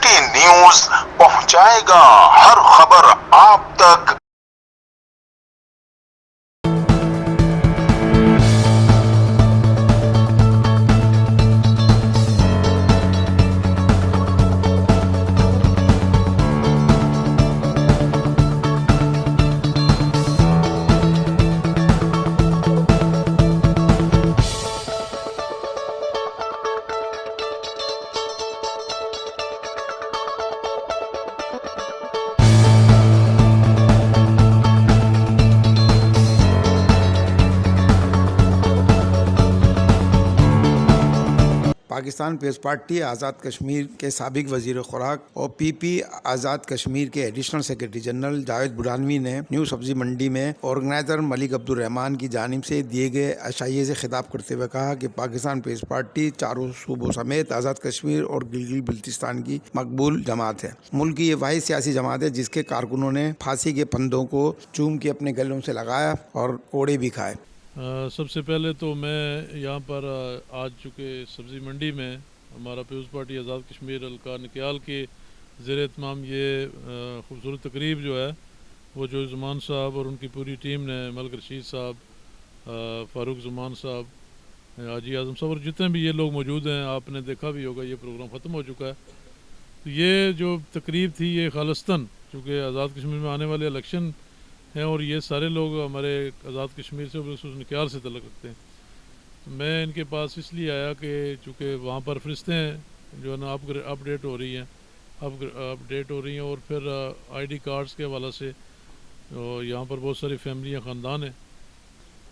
City news پہنچائے گا ہر خبر آپ تک۔ پاکستان پیپلز پارٹی آزاد کشمیر کے سابق وزیر خوراک اور پی پی آزاد کشمیر کے ایڈیشنل سیکرٹری جنرل جاوید بھڑانوی نے نیو سبزی منڈی میں آرگنائزر ملک عبدالرحمان کی جانب سے دیے گئے عشائیے سے خطاب کرتے ہوئے کہا کہ پاکستان پیپلز پارٹی چاروں صوبوں سمیت آزاد کشمیر اور گلگت بلتستان کی مقبول جماعت ہے۔ ملک کی یہ واحد سیاسی جماعت ہے جس کے کارکنوں نے پھانسی کے پھندوں کو چوم کے اپنے گلوں سے لگایا اور کوڑے بھی کھائے۔ سب سے پہلے تو میں یہاں پر آج چونکہ سبزی منڈی میں ہمارا پیپلز پارٹی آزاد کشمیر حلقہ نکیال کے زیر اہتمام یہ خوبصورت تقریب جو ہے وہ جو زمان صاحب اور ان کی پوری ٹیم نے، ملک رشید صاحب، فاروق زمان صاحب، حاجی اعظم صاحب اور جتنے بھی یہ لوگ موجود ہیں، آپ نے دیکھا بھی ہوگا یہ پروگرام ختم ہو چکا ہے۔ تو یہ جو تقریب تھی یہ خالصتاً چونکہ آزاد کشمیر میں آنے والے الیکشن ہیں اور یہ سارے لوگ ہمارے آزاد کشمیر سے خصوص نکیال سے تعلق رکھتے ہیں، تو میں ان کے پاس اس لیے آیا کہ چونکہ وہاں پر فرستیں جو ہے نا اپڈیٹ ہو رہی ہیں اور پھر آئی ڈی کارڈز کے حوالے سے یہاں پر بہت ساری فیملیاں خاندان ہیں،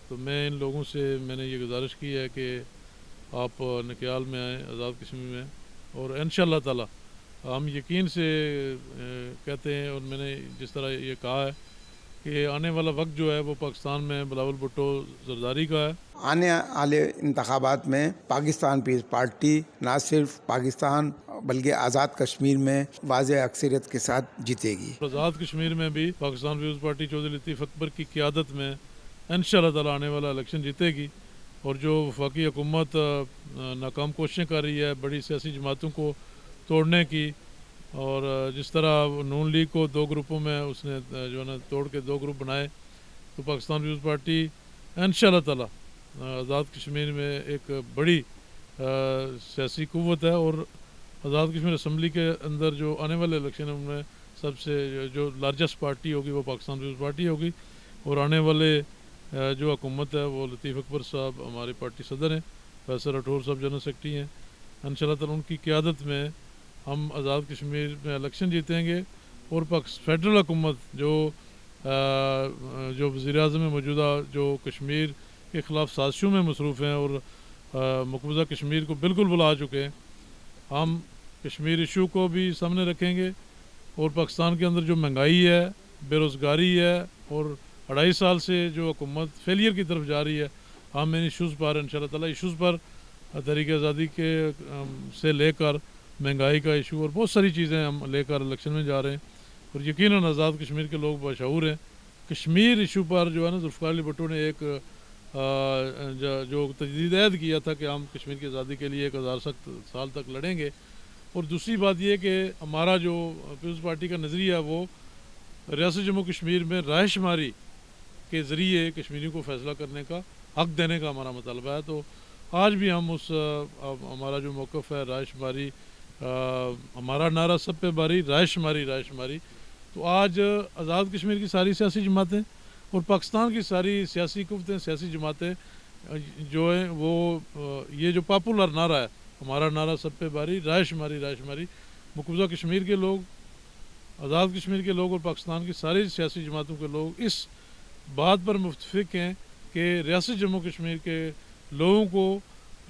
تو میں ان لوگوں سے میں نے یہ گزارش کی ہے کہ آپ نکیال میں آئیں آزاد کشمیر میں، اور انشاءاللہ تعالی ہم یقین سے کہتے ہیں، اور میں نے جس طرح یہ کہا ہے کہ آنے والا وقت جو ہے وہ پاکستان میں بلاول بھٹو زرداری کا ہے۔ آنے والے انتخابات میں پاکستان پیپلز پارٹی نہ صرف پاکستان بلکہ آزاد کشمیر میں واضح اکثریت کے ساتھ جیتے گی۔ آزاد کشمیر میں بھی پاکستان پیپلز پارٹی چودھری لطیف اکبر کی قیادت میں انشاءاللہ تعالی آنے والا الیکشن جیتے گی، اور جو وفاقی حکومت ناکام کوششیں کر رہی ہے بڑی سیاسی جماعتوں کو توڑنے کی، اور جس طرح نون لیگ کو دو گروپوں میں اس نے جو ہے نا توڑ کے دو گروپ بنائے، تو پاکستان پیپلز پارٹی انشاءاللہ تعالی آزاد کشمیر میں ایک بڑی سیاسی قوت ہے، اور آزاد کشمیر اسمبلی کے اندر جو آنے والے الیکشن ہیں ان میں سب سے جو لارجسٹ پارٹی ہوگی وہ پاکستان پیپلز پارٹی ہوگی، اور آنے والے جو حکومت ہے وہ لطیف اکبر صاحب ہماری پارٹی صدر ہیں، فیصل راٹھور صاحب جنرل سیکرٹری ہیں، انشاءاللہ تعالی ان کی قیادت میں ہم آزاد کشمیر میں الیکشن جیتیں گے، اور فیڈرل حکومت جو وزیر اعظم موجودہ جو کشمیر کے خلاف سازشوں میں مصروف ہیں اور مقبوضہ کشمیر کو بالکل بلا چکے ہیں، ہم کشمیر ایشو کو بھی سامنے رکھیں گے، اور پاکستان کے اندر جو مہنگائی ہے، بے روزگاری ہے، اور 2.5 سال سے جو حکومت فیلئر کی طرف جا رہی ہے، ہم ان ایشوز پر انشاءاللہ تعالی ایشوز پر تحریک آزادی کے سے لے کر مہنگائی کا ایشو اور بہت ساری چیزیں ہم لے کر الیکشن میں جا رہے ہیں، اور یقیناً آزاد کشمیر کے لوگ بشعور ہیں۔ کشمیر ایشو پر جو ہے نا ذوالفقار علی بھٹو نے ایک جو تجدید عہد کیا تھا کہ ہم کشمیر کی آزادی کے لیے 1000 سال تک لڑیں گے، اور دوسری بات یہ کہ ہمارا جو پیپلز پارٹی کا نظریہ ہے وہ ریاست جموں کشمیر میں رائے شماری کے ذریعے کشمیریوں کو فیصلہ کرنے کا حق دینے کا ہمارا مطالبہ ہے، تو آج بھی ہم ہمارا جو موقف ہے رائے شماری، ہمارا نعرہ سب پہ باری رائے شماری، تو آج آزاد کشمیر کی ساری سیاسی جماعتیں اور پاکستان کی ساری سیاسی قوتیں، سیاسی جماعتیں جو ہیں وہ یہ جو پاپولر نعرہ ہے، ہمارا نعرہ سب پہ باری رائے شماری، مقبوضہ کشمیر کے لوگ، آزاد کشمیر کے لوگ اور پاکستان کی ساری سیاسی جماعتوں کے لوگ اس بات پر متفق ہیں کہ ریاست جموں کشمیر کے لوگوں کو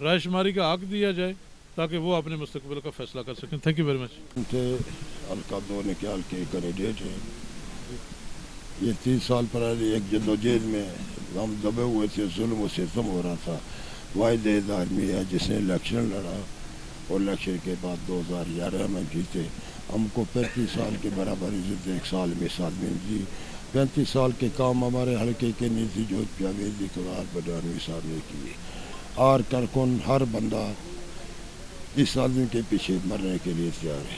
رائے شماری کا حق دیا جائے تاکہ وہ اپنے مستقبل کا فیصلہ کر سکیں۔ Thank you very much. حلقہ 2 نکیال کے کینڈیڈیٹ ہیں، یہ 30 سال پرانی ایک جدوجہد میں ہم دبے ہوئے تھے، ظلم و ستم ہو رہا تھا، واحد ایک آدمی ہے جس نے الیکشن لڑا، اور الیکشن کے بعد 2011 میں جیتے، ہم کو 35 سال کے برابر عزت 1 سال میں ساتھ میں دی، 35 سال کے کام ہمارے حلقے کے نیتی جو جاوید اقبال بھڑانوی صاحب نے کیے، ہر کارکن ہر بندہ اس آدمی کے پیچھے مرنے کے لیے تیار ہے۔